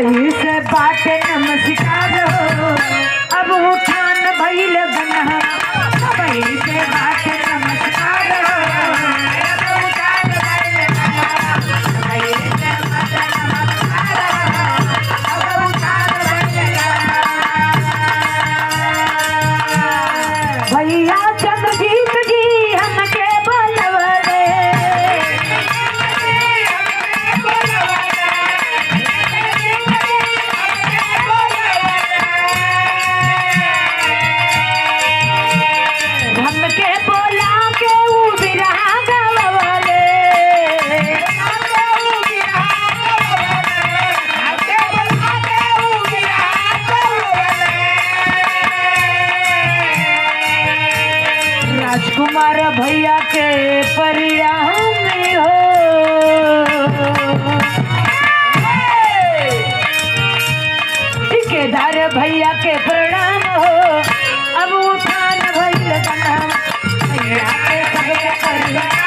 भई से बाटे नमस्कार हो अब उठान भइल गन्हा भई से बाटे नमस्कार हो अब उठान भइल गन्हा भई से बाटे नमस्कार हो अब उठान भइल गन्हा भैया चंद्रजीत जी हमके बोलवले हमके बोला के ऊ बिरहा गवले राजकुमार भैया के परिणाम हो ठेकेदार भैया के प्रणाम हो अब उठान भइल गन्हा भैया के सबके परिणाम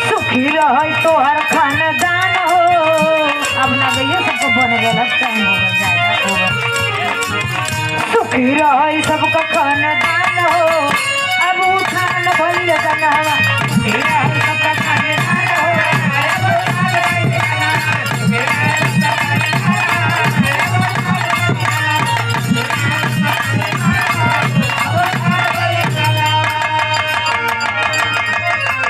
सुखी रह तोहर खानदान हो अब ना भैया सबको बन गया टाइम हो गया सुखी रह सबका खानदान हो अब उठान भइल गन्हा